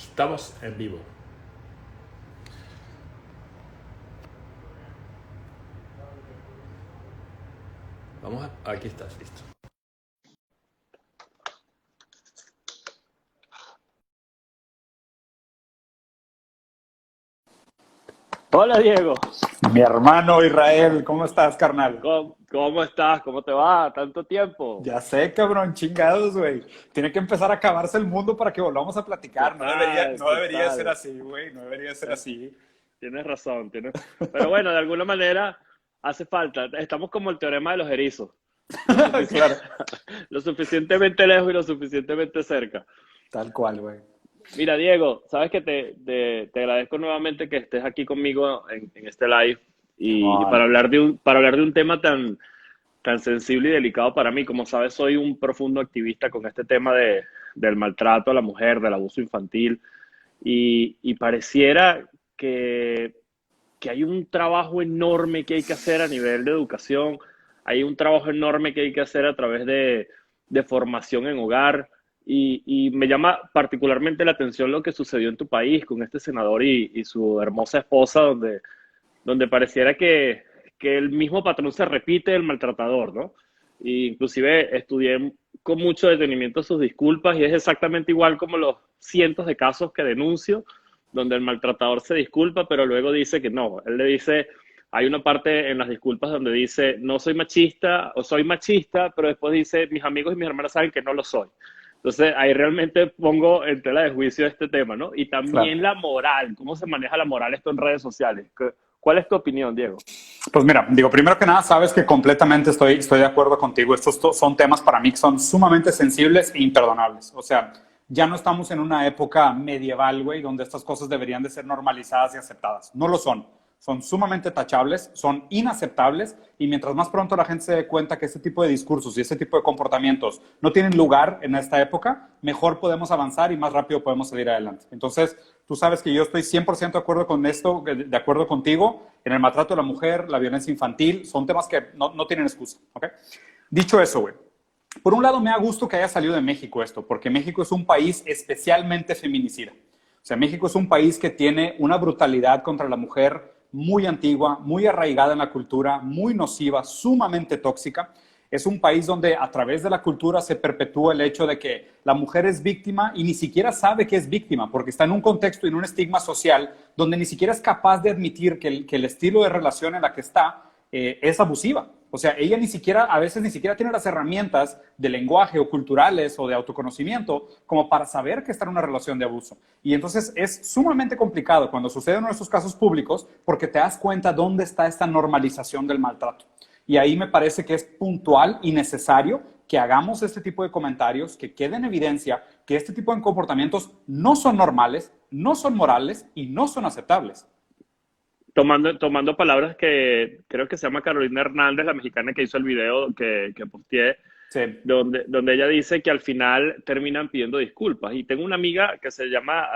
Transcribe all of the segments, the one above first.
Estamos en vivo. Aquí estás, listo. Hola Diego, Mi hermano Israel, ¿cómo estás, carnal? ¿cómo estás? ¿Cómo te va? ¿Tanto tiempo? Ya sé, cabrón, chingados, güey. Tiene que empezar a acabarse el mundo para que volvamos a platicar. Total, No debería ser total. así, güey. No debería ser Eh, así. Tienes razón, Pero bueno, de alguna manera hace falta. Estamos como el teorema de los erizos. Lo sufici- Claro. lo suficientemente lejos y lo suficientemente cerca. Tal cual, güey. Mira, Diego, sabes que te agradezco nuevamente que estés aquí conmigo en este live y Simón. para hablar de un tema tan sensible y delicado para mí. Como sabes, soy un profundo activista con este tema del maltrato a la mujer, del abuso infantil, y pareciera que, que hay un trabajo enorme que hay que hacer a nivel de educación, hay un trabajo enorme que hay que hacer a través de formación en hogar, y me llama particularmente la atención lo que sucedió en tu país con este senador y su hermosa esposa, donde pareciera que el mismo patrón se repite del maltratador, ¿no? Y inclusive estudié con mucho detenimiento sus disculpas y es exactamente igual como los cientos de casos que denuncio, donde el maltratador se disculpa, pero luego dice que no. Él le dice, hay una parte en las disculpas donde dice, no soy machista o soy machista, pero después dice, mis amigos y mis hermanas saben que no lo soy. Entonces, ahí realmente pongo en tela de juicio este tema, ¿no? Y también Claro. la moral, cómo se maneja la moral esto en redes sociales. ¿Cuál es tu opinión, Diego? Pues mira, digo, primero que nada, sabes que completamente estoy de acuerdo contigo. Son temas para mí que son sumamente sensibles e imperdonables. O sea, ya no estamos en una época medieval, güey, donde estas cosas deberían de ser normalizadas y aceptadas. No lo son. Son sumamente tachables, son inaceptables y mientras más pronto la gente se dé cuenta que este tipo de discursos y este tipo de comportamientos no tienen lugar en esta época, mejor podemos avanzar y más rápido podemos salir adelante. Entonces, tú sabes que yo estoy 100% de acuerdo con esto, de acuerdo contigo, en el maltrato de la mujer, la violencia infantil, son temas que no tienen excusa, ¿ok? Dicho eso, güey, por un lado me da gusto que haya salido de México esto, porque México es un país especialmente feminicida. O sea, México es un país que tiene una brutalidad contra la mujer muy antigua, muy arraigada en la cultura, muy nociva, sumamente tóxica. Es un país donde a través de la cultura se perpetúa el hecho de que la mujer es víctima y ni siquiera sabe que es víctima, porque está en un contexto y en un estigma social donde ni siquiera es capaz de admitir que el estilo de relación en la que está es abusiva. O sea, ella ni siquiera, a veces ni siquiera tiene las herramientas de lenguaje o culturales o de autoconocimiento como para saber que está en una relación de abuso. Y entonces es sumamente complicado cuando sucede uno de estos casos públicos porque te das cuenta dónde está esta normalización del maltrato. Y ahí me parece que es puntual y necesario que hagamos este tipo de comentarios, que quede en evidencia que este tipo de comportamientos no son normales, no son morales y no son aceptables. Tomando palabras que creo que se llama Carolina Hernández, la mexicana que hizo el video que posteé, Sí, donde ella dice que al final terminan pidiendo disculpas. Y tengo una amiga que se llama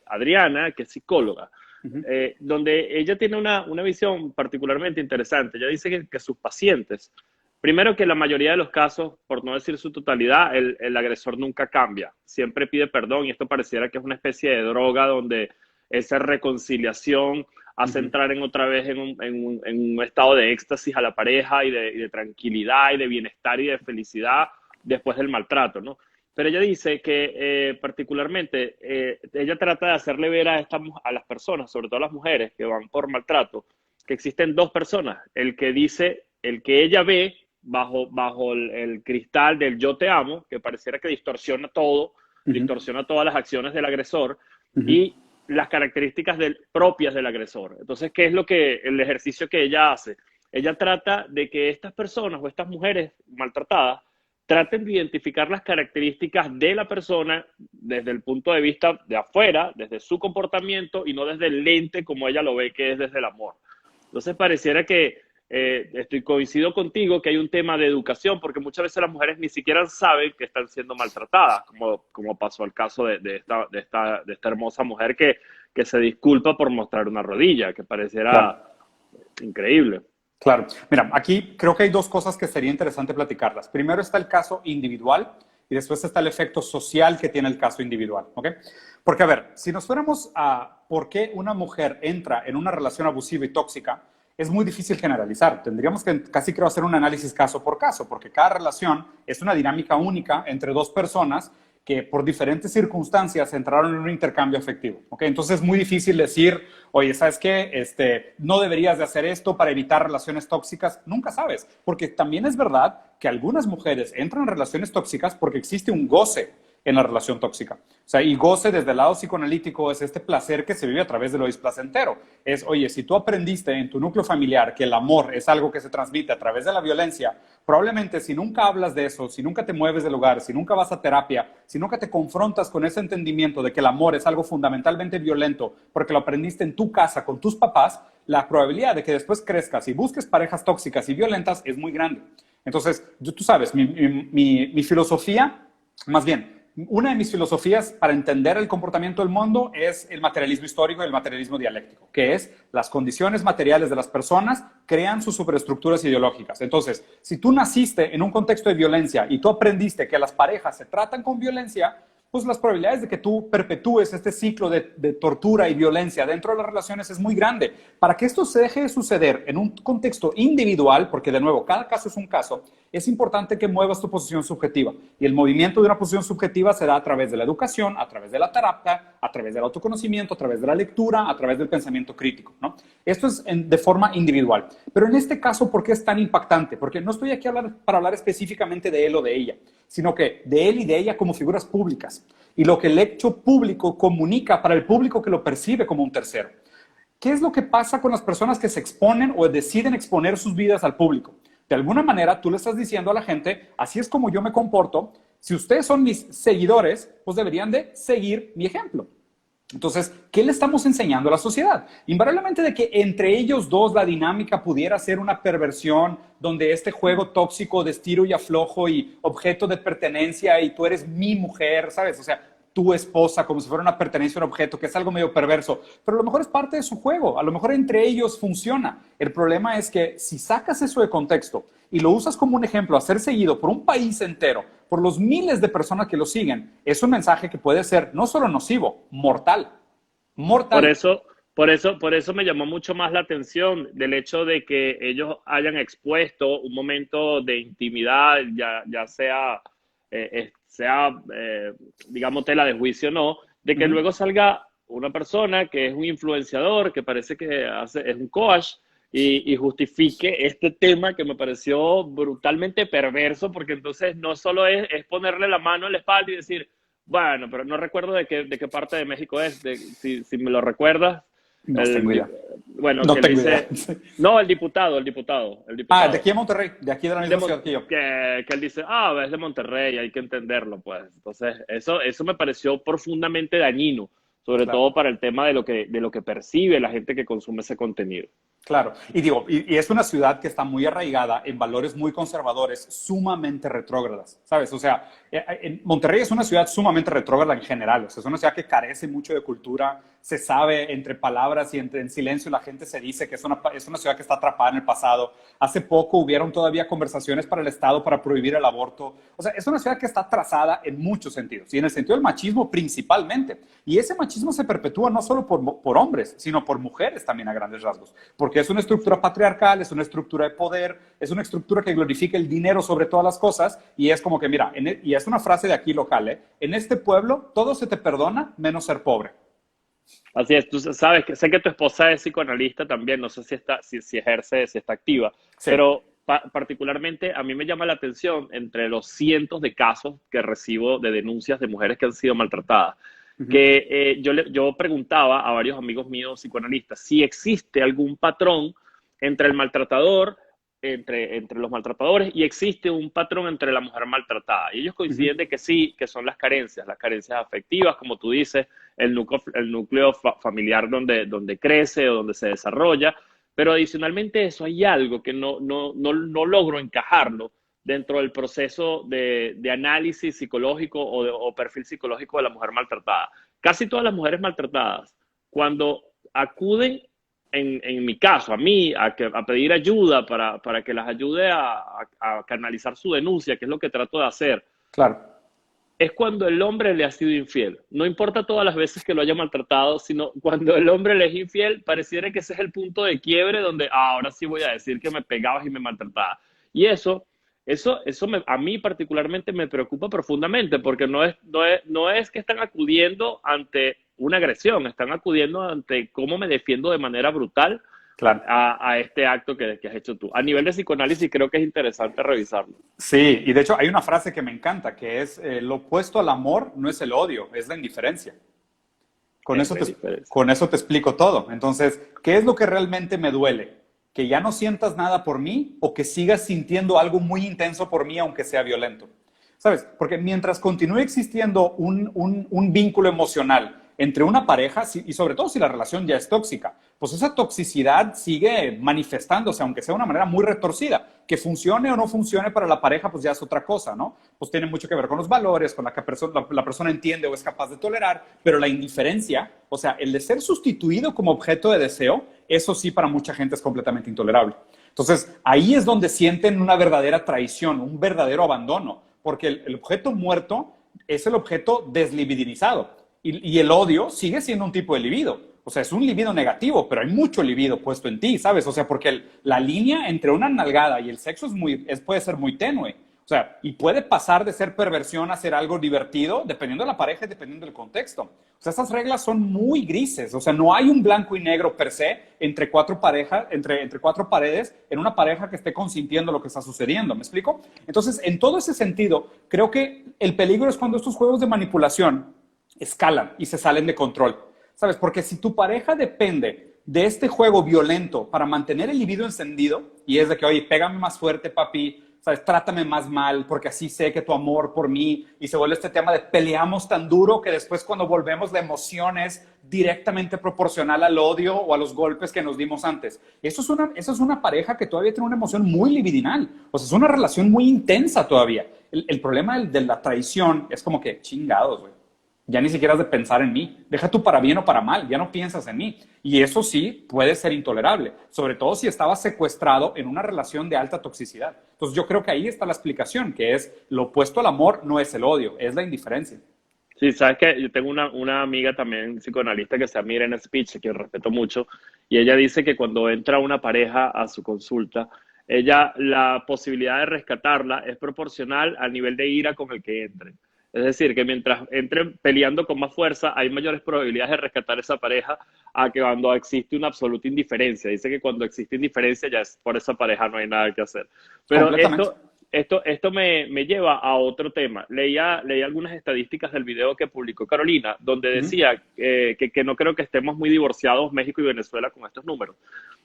Adriana, que es psicóloga, uh-huh. donde ella tiene una visión particularmente interesante. Ella dice que sus pacientes, primero que la mayoría de los casos, por no decir su totalidad, el agresor nunca cambia, siempre pide perdón y esto pareciera que es una especie de droga donde esa reconciliación hace Uh-huh. entrar en otra vez en un estado de éxtasis a la pareja y de tranquilidad y de bienestar y de felicidad después del maltrato, ¿no? Pero ella dice que particularmente ella trata de hacerle ver a las personas, sobre todo a las mujeres que van por maltrato, que existen dos personas, el que dice, el que ella ve bajo el cristal del yo te amo, que pareciera que distorsiona todo, Uh-huh. distorsiona todas las acciones del agresor, Uh-huh. y las características propias del agresor. Entonces, ¿qué es el ejercicio que ella hace? Ella trata de que estas personas o estas mujeres maltratadas traten de identificar las características de la persona desde el punto de vista de afuera, desde su comportamiento y no desde el lente como ella lo ve que es desde el amor. Entonces pareciera que coincido contigo que hay un tema de educación, porque muchas veces las mujeres ni siquiera saben que están siendo maltratadas, como pasó el caso de esta hermosa mujer que se disculpa por mostrar una rodilla, que Claro. pareciera increíble. Claro. Mira, aquí creo que hay dos cosas que sería interesante platicarlas. Primero está el caso individual y después está el efecto social que tiene el caso individual, ¿ok? Porque, a ver, si nos fuéramos a por qué una mujer entra en una relación abusiva y tóxica, es muy difícil generalizar. Tendríamos que casi creo hacer un análisis caso por caso, porque cada relación es una dinámica única entre dos personas que por diferentes circunstancias entraron en un intercambio afectivo. ¿Okay? Entonces es muy difícil decir, oye, ¿sabes qué? No deberías de hacer esto para evitar relaciones tóxicas. Nunca sabes, porque también es verdad que algunas mujeres entran en relaciones tóxicas porque existe un goce en la relación tóxica. O sea, y goce desde el lado psicoanalítico es este placer que se vive a través de lo displacentero. Es, oye, si tú aprendiste en tu núcleo familiar que el amor es algo que se transmite a través de la violencia, probablemente si nunca hablas de eso, si nunca te mueves del lugar, si nunca vas a terapia, si nunca te confrontas con ese entendimiento de que el amor es algo fundamentalmente violento porque lo aprendiste en tu casa con tus papás, la probabilidad de que después crezcas y busques parejas tóxicas y violentas es muy grande. Entonces, tú sabes, mi filosofía, más bien, una de mis filosofías para entender el comportamiento del mundo es el materialismo histórico y el materialismo dialéctico, que es las condiciones materiales de las personas crean sus superestructuras ideológicas. Entonces, si tú naciste en un contexto de violencia y tú aprendiste que las parejas se tratan con violencia, pues las probabilidades de que tú perpetúes este ciclo de tortura y violencia dentro de las relaciones es muy grande. Para que esto se deje de suceder en un contexto individual, porque de nuevo, cada caso es un caso, es importante que muevas tu posición subjetiva. Y el movimiento de una posición subjetiva se da a través de la educación, a través de la terapia, a través del autoconocimiento, a través de la lectura, a través del pensamiento crítico, ¿no? Esto es de forma individual. Pero en este caso, ¿por qué es tan impactante? Porque no estoy aquí para hablar específicamente de él o de ella, sino que de él y de ella como figuras públicas. Y lo que el hecho público comunica para el público que lo percibe como un tercero. ¿Qué es lo que pasa con las personas que se exponen o deciden exponer sus vidas al público? De alguna manera, tú le estás diciendo a la gente, así es como yo me comporto. Si ustedes son mis seguidores, pues deberían de seguir mi ejemplo. Entonces, ¿qué le estamos enseñando a la sociedad? Invariablemente de que entre ellos dos la dinámica pudiera ser una perversión donde este juego tóxico de estiro y aflojo y objeto de pertenencia y tú eres mi mujer, ¿sabes? O sea, tu esposa como si fuera una pertenencia a un objeto, que es algo medio perverso, pero a lo mejor es parte de su juego, a lo mejor entre ellos funciona. El problema es que si sacas eso de contexto y lo usas como un ejemplo a ser seguido por un país entero, por los miles de personas que lo siguen, es un mensaje que puede ser no solo nocivo, mortal. Mortal. Por eso me llamó mucho más la atención del hecho de que ellos hayan expuesto un momento de intimidad, ya sea, digamos, tela de juicio o no, de que luego salga una persona que es un influenciador, que parece que es un coach, y justifique este tema que me pareció brutalmente perverso, porque entonces no solo es ponerle la mano en la espalda y decir, bueno, pero no recuerdo de qué parte de México es, si me lo recuerdas. No tengo idea. Bueno, no que tengo dice, idea. No, el diputado. Ah, de aquí a Monterrey, de aquí de la misma ciudad que yo. Que él dice, es de Monterrey, hay que entenderlo, pues. Entonces, eso me pareció profundamente dañino, sobre todo para el tema de lo que percibe la gente que consume ese contenido. Claro, y es una ciudad que está muy arraigada en valores muy conservadores, sumamente retrógradas, ¿sabes? O sea, Monterrey es una ciudad sumamente retrógrada en general, o sea, es una ciudad que carece mucho de cultura, se sabe entre palabras y en silencio la gente se dice que es una ciudad que está atrapada en el pasado. Hace poco hubieron todavía conversaciones para el Estado para prohibir el aborto. O sea, es una ciudad que está atrasada en muchos sentidos, y en el sentido del machismo principalmente. Y ese machismo se perpetúa no solo por hombres, sino por mujeres también a grandes rasgos. Porque es una estructura patriarcal, es una estructura de poder, es una estructura que glorifica el dinero sobre todas las cosas, y es como que, mira, y es una frase de aquí local, en este pueblo todo se te perdona menos ser pobre. Así es, tú sabes, sé que tu esposa es psicoanalista también, no sé si ejerce, si está activa, sí. Pero particularmente a mí me llama la atención entre los cientos de casos que recibo de denuncias de mujeres que han sido maltratadas, que yo preguntaba a varios amigos míos psicoanalistas si existe algún patrón entre el maltratador, entre los maltratadores, y existe un patrón entre la mujer maltratada. Y ellos coinciden de que sí, que son las carencias afectivas, como tú dices, el núcleo familiar donde crece o donde se desarrolla, pero adicionalmente eso hay algo que no logro encajarlo dentro del proceso de análisis psicológico o perfil psicológico de la mujer maltratada. Casi todas las mujeres maltratadas, cuando acuden, en mi caso, a mí, a pedir ayuda para que las ayude a canalizar su denuncia, que es lo que trato de hacer. Claro. es cuando el hombre le ha sido infiel. No importa todas las veces que lo haya maltratado, sino cuando el hombre le es infiel, pareciera que ese es el punto de quiebre donde ahora sí voy a decir que me pegabas y me maltratabas. Y a mí particularmente me preocupa profundamente porque no es que están acudiendo ante una agresión, están acudiendo ante cómo me defiendo de manera brutal. Claro. A este acto que has hecho tú. A nivel de psicoanálisis creo que es interesante revisarlo. Sí, y de hecho hay una frase que me encanta, que es lo opuesto al amor no es el odio, es la indiferencia. Con eso te explico todo. Entonces, ¿qué es lo que realmente me duele? ¿Que ya no sientas nada por mí o que sigas sintiendo algo muy intenso por mí aunque sea violento? ¿Sabes? Porque mientras continúe existiendo un vínculo emocional entre una pareja, y sobre todo si la relación ya es tóxica, pues esa toxicidad sigue manifestándose, aunque sea de una manera muy retorcida. Que funcione o no funcione para la pareja, pues ya es otra cosa, ¿no? Pues tiene mucho que ver con los valores, con la que la persona entiende o es capaz de tolerar, pero la indiferencia, o sea, el de ser sustituido como objeto de deseo, eso sí para mucha gente es completamente intolerable. Entonces, ahí es donde sienten una verdadera traición, un verdadero abandono, porque el objeto muerto es el objeto deslibidinizado. Y el odio sigue siendo un tipo de libido. O sea, es un libido negativo, pero hay mucho libido puesto en ti, ¿sabes? O sea, porque la línea entre una nalgada y el sexo puede ser muy tenue. O sea, y puede pasar de ser perversión a ser algo divertido, dependiendo de la pareja y dependiendo del contexto. O sea, estas reglas son muy grises. O sea, no hay un blanco y negro per se entre cuatro paredes en una pareja que esté consintiendo lo que está sucediendo. ¿Me explico? Entonces, en todo ese sentido, creo que el peligro es cuando estos juegos de manipulación escalan y se salen de control, ¿sabes? Porque si tu pareja depende de este juego violento para mantener el libido encendido, y es de que, oye, pégame más fuerte, papi, ¿sabes? Trátame más mal, porque así sé que tu amor por mí, y se vuelve este tema de peleamos tan duro que después cuando volvemos la emoción es directamente proporcional al odio o a los golpes que nos dimos antes. Eso es una pareja que todavía tiene una emoción muy libidinal, o sea, es una relación muy intensa todavía. El problema de la traición es como que chingados, güey. Ya ni siquiera has de pensar en mí. Deja tú para bien o para mal, ya no piensas en mí. Y eso sí puede ser intolerable, sobre todo si estabas secuestrado en una relación de alta toxicidad. Entonces yo creo que ahí está la explicación, que es lo opuesto al amor no es el odio, es la indiferencia. Sí, sabes que yo tengo una amiga también psicoanalista que se llama Irene Speech, que respeto mucho, y ella dice que cuando entra una pareja a su consulta, la posibilidad de rescatarla es proporcional al nivel de ira con el que entre. Es decir, que mientras entren peleando con más fuerza, hay mayores probabilidades de rescatar esa pareja a que cuando existe una absoluta indiferencia. Dice que cuando existe indiferencia, ya es por esa pareja no hay nada que hacer. Pero esto me lleva a otro tema. Leí algunas estadísticas del video que publicó Carolina, donde decía que no creo que estemos muy divorciados México y Venezuela con estos números,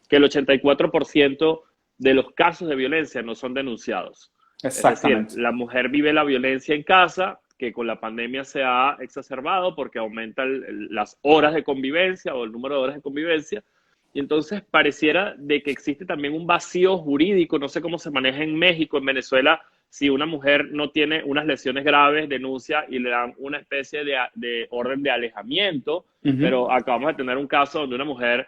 que el 84% de los casos de violencia no son denunciados. Exactamente. Es decir, la mujer vive la violencia en casa, que con la pandemia se ha exacerbado porque aumenta las horas de convivencia o el número de horas de convivencia. Y entonces pareciera de que existe también un vacío jurídico, no sé cómo se maneja en México, en Venezuela, si una mujer no tiene unas lesiones graves, denuncia y le dan una especie de orden de alejamiento, pero acabamos de tener un caso donde una mujer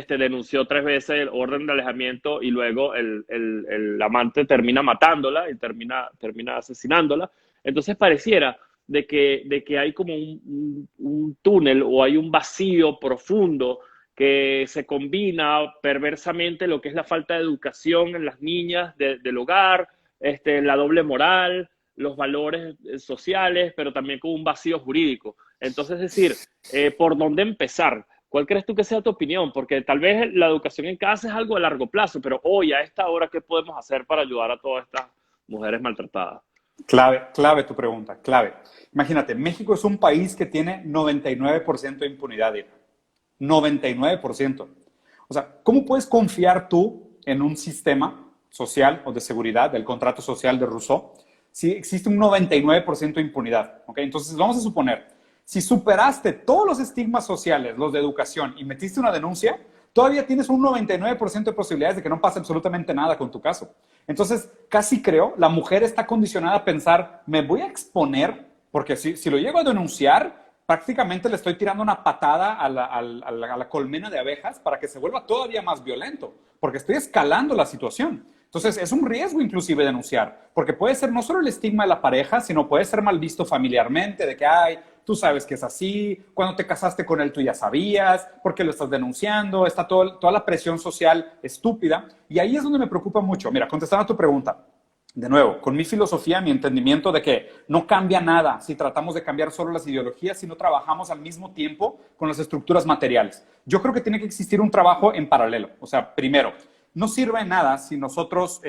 denunció 3 veces el orden de alejamiento y luego el amante termina matándola y termina asesinándola. Entonces pareciera de que hay como un túnel o hay un vacío profundo que se combina perversamente lo que es la falta de educación en las niñas del hogar, la doble moral, los valores sociales, pero también con un vacío jurídico. Entonces, es decir, ¿por dónde empezar? ¿Cuál crees tú que sea tu opinión? Porque tal vez la educación en casa es algo a largo plazo, pero hoy, a esta hora, ¿qué podemos hacer para ayudar a todas estas mujeres maltratadas? Clave tu pregunta, clave. Imagínate, México es un país que tiene 99% de impunidad, 99%. O sea, ¿cómo puedes confiar tú en un sistema social o de seguridad, del contrato social de Rousseau, si existe un 99% de impunidad? ¿Okay? Entonces, vamos a suponer, si superaste todos los estigmas sociales, los de educación, y metiste una denuncia, todavía tienes un 99% de posibilidades de que no pase absolutamente nada con tu caso. Entonces, casi creo, la mujer está condicionada a pensar, me voy a exponer, porque si lo llego a denunciar, prácticamente le estoy tirando una patada a la colmena de abejas para que se vuelva todavía más violento, porque estoy escalando la situación. Entonces, es un riesgo inclusive denunciar, porque puede ser no solo el estigma de la pareja, sino puede ser mal visto familiarmente, de que, ay, tú sabes que es así, cuando te casaste con él tú ya sabías, ¿por qué lo estás denunciando? Está toda la presión social estúpida, y ahí es donde me preocupa mucho. Mira, contestando a tu pregunta, de nuevo, con mi filosofía, mi entendimiento de que no cambia nada si tratamos de cambiar solo las ideologías, si no trabajamos al mismo tiempo con las estructuras materiales. Yo creo que tiene que existir un trabajo en paralelo. O sea, primero, no sirve de nada si nosotros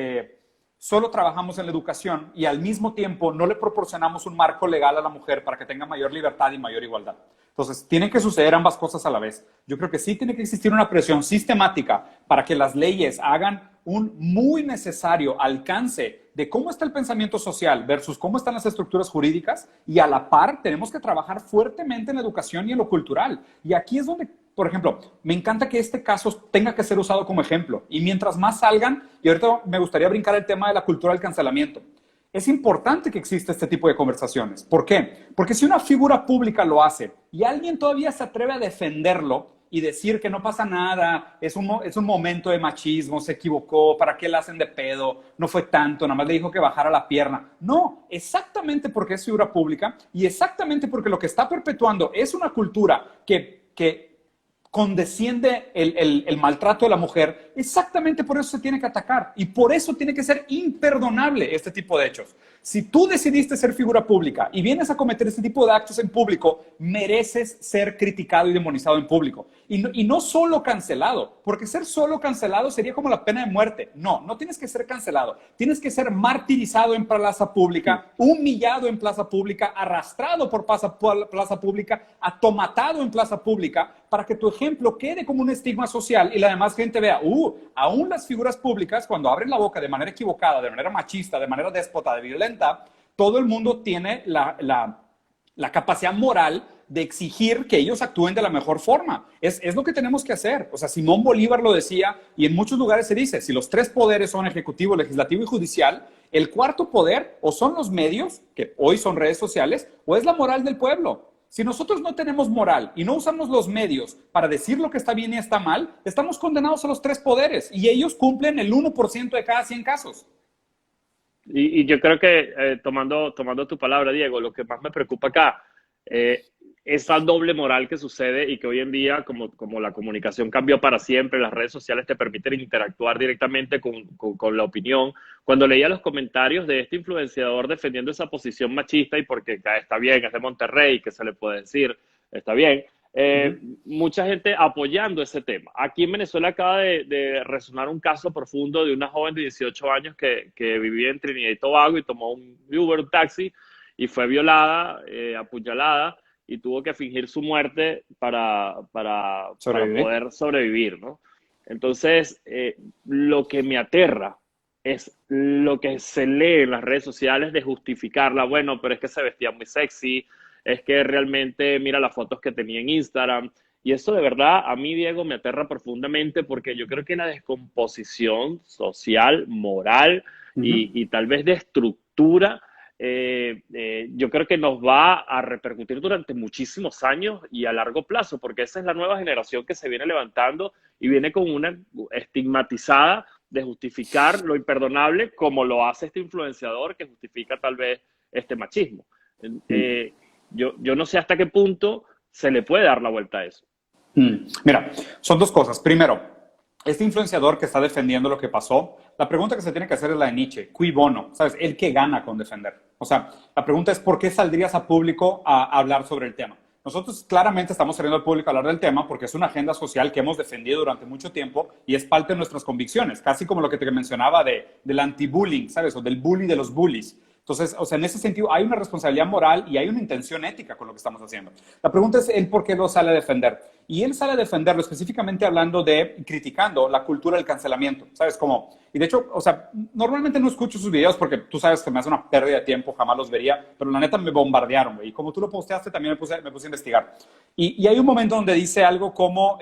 solo trabajamos en la educación y al mismo tiempo no le proporcionamos un marco legal a la mujer para que tenga mayor libertad y mayor igualdad. Entonces, tienen que suceder ambas cosas a la vez. Yo creo que sí tiene que existir una presión sistemática para que las leyes hagan un muy necesario alcance de cómo está el pensamiento social versus cómo están las estructuras jurídicas, y a la par tenemos que trabajar fuertemente en la educación y en lo cultural. Y aquí es donde, por ejemplo, me encanta que este caso tenga que ser usado como ejemplo, y mientras más salgan, y ahorita me gustaría brincar el tema de la cultura del cancelamiento. Es importante que exista este tipo de conversaciones. ¿Por qué? Porque si una figura pública lo hace y alguien todavía se atreve a defenderlo y decir que no pasa nada, es un momento de machismo, se equivocó, ¿para qué la hacen de pedo? No fue tanto, nada más le dijo que bajara la pierna. No, exactamente porque es figura pública y exactamente porque lo que está perpetuando es una cultura que condesciende el maltrato de la mujer, exactamente por eso se tiene que atacar y por eso tiene que ser imperdonable este tipo de hechos. Si tú decidiste ser figura pública y vienes a cometer este tipo de actos en público, mereces ser criticado y demonizado en público. Y no solo cancelado, porque ser solo cancelado sería como la pena de muerte. No, no tienes que ser cancelado. Tienes que ser martirizado en plaza pública, humillado en plaza pública, arrastrado por plaza pública, atomatado en plaza pública, para que tu ejemplo quede como un estigma social y la demás gente vea, aún las figuras públicas, cuando abren la boca de manera equivocada, de manera machista, de manera déspota, de violenta, todo el mundo tiene la capacidad moral de exigir que ellos actúen de la mejor forma. Es lo que tenemos que hacer. O sea, Simón Bolívar lo decía y en muchos lugares se dice, si los tres poderes son ejecutivo, legislativo y judicial, el cuarto poder o son los medios, que hoy son redes sociales, o es la moral del pueblo. Si nosotros no tenemos moral y no usamos los medios para decir lo que está bien y está mal, estamos condenados a los tres poderes y ellos cumplen el 1% de cada 100 casos. Y yo creo que, tomando tu palabra, Diego, lo que más me preocupa acá, esa doble moral que sucede y que hoy en día, como la comunicación cambió para siempre, las redes sociales te permiten interactuar directamente con la opinión. Cuando leía los comentarios de este influenciador defendiendo esa posición machista y porque está bien, es de Monterrey, que se le puede decir, está bien, mucha gente apoyando ese tema. Aquí en Venezuela acaba de resonar un caso profundo de una joven de 18 años que vivía en Trinidad y Tobago y tomó un Uber, un taxi, y fue violada, apuñalada, y tuvo que fingir su muerte para poder sobrevivir, ¿no? Entonces, lo que me aterra es lo que se lee en las redes sociales de justificarla. Bueno, pero es que se vestía muy sexy, es que realmente mira las fotos que tenía en Instagram. Y eso de verdad a mí, Diego, me aterra profundamente porque yo creo que la descomposición social, moral y tal vez de estructura, yo creo que nos va a repercutir durante muchísimos años y a largo plazo, porque esa es la nueva generación que se viene levantando y viene con una estigmatizada de justificar lo imperdonable, como lo hace este influenciador que justifica tal vez este machismo. Yo no sé hasta qué punto se le puede dar la vuelta a eso. Mira, son dos cosas. Primero, este influenciador que está defendiendo lo que pasó, la pregunta que se tiene que hacer es la de Nietzsche, cui bono, ¿sabes? ¿El qué gana con defender? O sea, la pregunta es ¿por qué saldrías a público a hablar sobre el tema? Nosotros claramente estamos saliendo al público a hablar del tema porque es una agenda social que hemos defendido durante mucho tiempo y es parte de nuestras convicciones, casi como lo que te mencionaba del anti-bullying, ¿sabes? O del bully de los bullies. Entonces, o sea, en ese sentido hay una responsabilidad moral y hay una intención ética con lo que estamos haciendo. La pregunta es él por qué lo sale a defender. Y él sale a defenderlo específicamente hablando criticando la cultura del cancelamiento, ¿sabes? Como, y de hecho, o sea, normalmente no escucho sus videos porque tú sabes que me hace una pérdida de tiempo, jamás los vería, pero la neta me bombardearon, güey. Y como tú lo posteaste, también me puse a investigar. Y hay un momento donde dice algo como...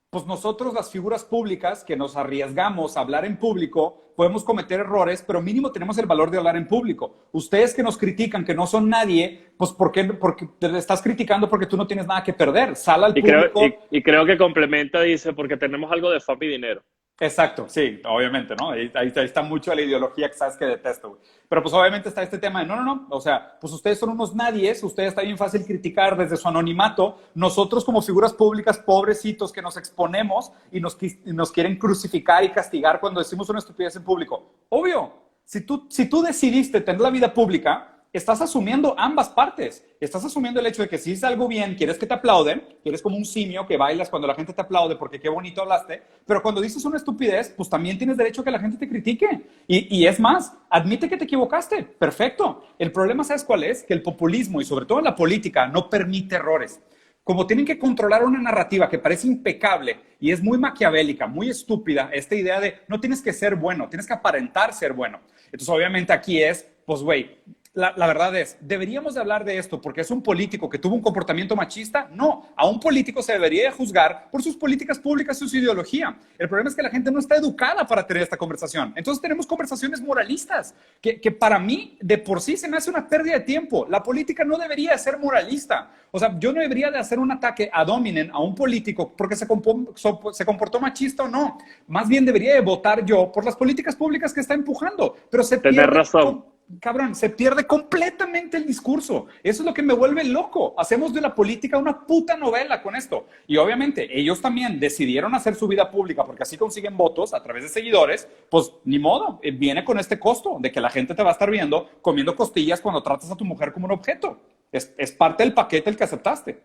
pues nosotros las figuras públicas que nos arriesgamos a hablar en público podemos cometer errores, pero mínimo tenemos el valor de hablar en público. Ustedes que nos critican, que no son nadie, pues porque te estás criticando porque tú no tienes nada que perder. Sal al público. Y creo que complementa, dice, porque tenemos algo de fama y dinero. Exacto, sí, obviamente, ¿no? Ahí está mucho la ideología que sabes que detesto, güey. Pero pues obviamente está este tema de, no, o sea, pues ustedes son unos nadies, ustedes está bien fácil criticar desde su anonimato, nosotros como figuras públicas, pobrecitos que nos exponemos y nos quieren crucificar y castigar cuando decimos una estupidez en público. Obvio, si tú decidiste tener la vida pública, estás asumiendo ambas partes. Estás asumiendo el hecho de que si dices algo bien, quieres que te aplauden, que eres como un simio que bailas cuando la gente te aplaude porque qué bonito hablaste, pero cuando dices una estupidez, pues también tienes derecho a que la gente te critique. Y es más, admite que te equivocaste. Perfecto. El problema, ¿sabes cuál es? Que el populismo y sobre todo la política no permite errores. Como tienen que controlar una narrativa que parece impecable y es muy maquiavélica, muy estúpida, esta idea de no tienes que ser bueno, tienes que aparentar ser bueno. Entonces, obviamente aquí es, pues, güey, la verdad es, ¿deberíamos de hablar de esto porque es un político que tuvo un comportamiento machista? No, a un político se debería juzgar por sus políticas públicas y su ideología. El problema es que la gente no está educada para tener esta conversación. Entonces tenemos conversaciones moralistas, que para mí de por sí se me hace una pérdida de tiempo. La política no debería de ser moralista. O sea, yo no debería de hacer un ataque ad hominem a un político porque se comportó machista o no. Más bien debería de votar yo por las políticas públicas que está empujando. Pero se pierde... Tienes razón. Cabrón, se pierde completamente el discurso. Eso es lo que me vuelve loco. Hacemos de la política una puta novela con esto. Y obviamente ellos también decidieron hacer su vida pública porque así consiguen votos a través de seguidores. Pues ni modo, viene con este costo de que la gente te va a estar viendo comiendo costillas cuando tratas a tu mujer como un objeto. Es parte del paquete el que aceptaste.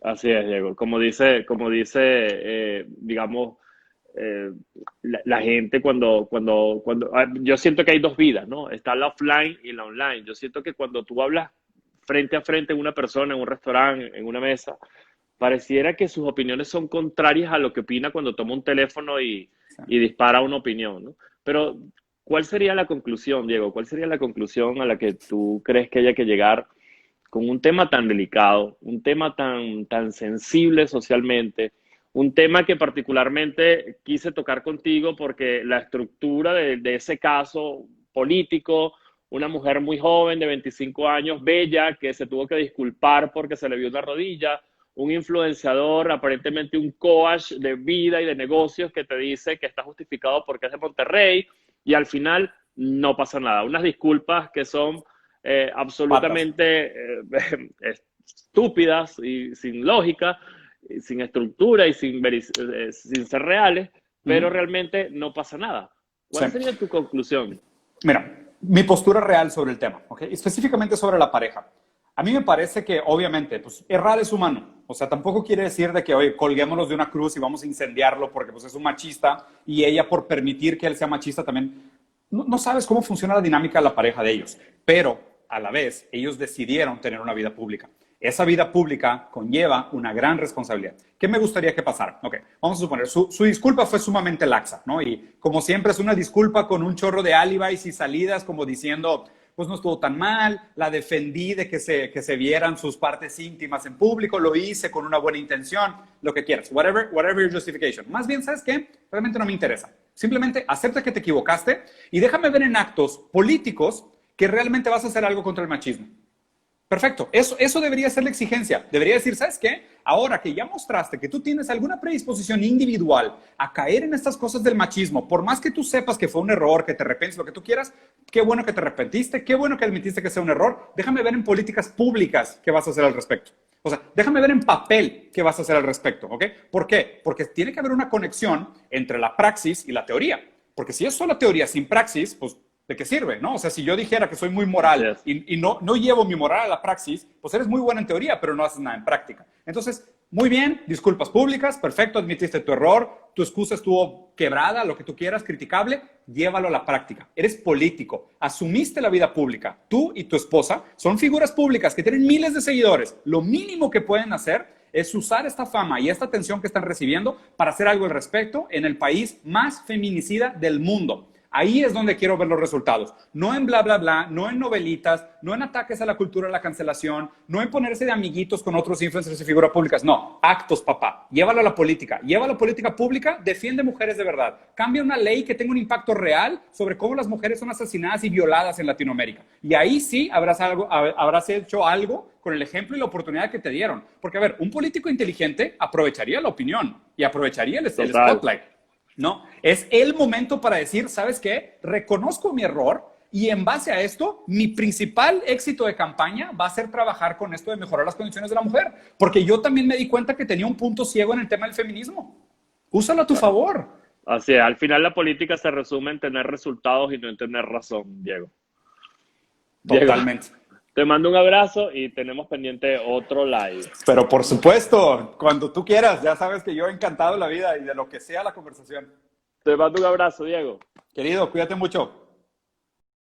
Así es, Diego. Como dice, digamos, la gente yo siento que hay dos vidas, ¿no? Está la offline y la online. Yo siento que cuando tú hablas frente a frente en una persona, en un restaurante, en una mesa, pareciera que sus opiniones son contrarias a lo que opina cuando toma un teléfono y dispara una opinión, ¿no? Pero, ¿cuál sería la conclusión, Diego? ¿Cuál sería la conclusión a la que tú crees que haya que llegar con un tema tan delicado, un tema tan sensible socialmente? Un tema que particularmente quise tocar contigo porque la estructura de ese caso político, una mujer muy joven de 25 años, bella, que se tuvo que disculpar porque se le vio una rodilla, un influenciador, aparentemente un coach de vida y de negocios que te dice que está justificado porque es de Monterrey y al final no pasa nada. Unas disculpas que son absolutamente estúpidas y sin lógica, sin estructura y sin ser reales, pero realmente no pasa nada. ¿Cuál sería tu conclusión? Mira, mi postura real sobre el tema, ¿ok? Específicamente sobre la pareja. A mí me parece que, obviamente, pues, errar es humano. O sea, tampoco quiere decir de que, oye, colguémonos de una cruz y vamos a incendiarlo porque pues, es un machista y ella, por permitir que él sea machista, también... No sabes cómo funciona la dinámica de la pareja de ellos, pero a la vez ellos decidieron tener una vida pública. Esa vida pública conlleva una gran responsabilidad. ¿Qué me gustaría que pasara? Ok, vamos a suponer, su disculpa fue sumamente laxa, ¿no? Y como siempre es una disculpa con un chorro de alibis y salidas como diciendo, pues no estuvo tan mal, la defendí de que se vieran sus partes íntimas en público, lo hice con una buena intención, lo que quieras, whatever your justification. Más bien, ¿sabes qué? Realmente no me interesa. Simplemente acepta que te equivocaste y déjame ver en actos políticos que realmente vas a hacer algo contra el machismo. Perfecto, eso debería ser la exigencia. Debería decir, ¿sabes qué? Ahora que ya mostraste que tú tienes alguna predisposición individual a caer en estas cosas del machismo, por más que tú sepas que fue un error, que te arrepientes, lo que tú quieras, qué bueno que te arrepentiste, qué bueno que admitiste que sea un error, déjame ver en políticas públicas qué vas a hacer al respecto. O sea, déjame ver en papel qué vas a hacer al respecto, ¿ok? ¿Por qué? Porque tiene que haber una conexión entre la praxis y la teoría. Porque si es solo teoría sin praxis, pues ¿de qué sirve, no? O sea, si yo dijera que soy muy moral y no llevo mi moral a la praxis, pues eres muy buena en teoría, pero no haces nada en práctica. Entonces, muy bien, disculpas públicas, perfecto, admitiste tu error, tu excusa estuvo quebrada, lo que tú quieras, criticable, llévalo a la práctica. Eres político, asumiste la vida pública. Tú y tu esposa son figuras públicas que tienen miles de seguidores. Lo mínimo que pueden hacer es usar esta fama y esta atención que están recibiendo para hacer algo al respecto en el país más feminicida del mundo. Ahí es donde quiero ver los resultados. No en bla, bla, bla, no en novelitas, no en ataques a la cultura de la cancelación, no en ponerse de amiguitos con otros influencers y figuras públicas. No, actos, papá. Llévalo a la política. Lleva a la política pública, defiende mujeres de verdad. Cambia una ley que tenga un impacto real sobre cómo las mujeres son asesinadas y violadas en Latinoamérica. Y ahí sí habrás hecho algo con el ejemplo y la oportunidad que te dieron. Porque, a ver, un político inteligente aprovecharía la opinión y aprovecharía el spotlight. ¿no? Es el momento para decir, ¿sabes qué? Reconozco mi error y en base a esto, mi principal éxito de campaña va a ser trabajar con esto de mejorar las condiciones de la mujer, porque yo también me di cuenta que tenía un punto ciego en el tema del feminismo. Úsalo a tu favor. Así es, al final la política se resume en tener resultados y no en tener razón, Diego. Totalmente. Diego, te mando un abrazo y tenemos pendiente otro live. Pero por supuesto, cuando tú quieras, ya sabes que yo he encantado de la vida y de lo que sea la conversación. Te mando un abrazo, Diego. Querido, cuídate mucho.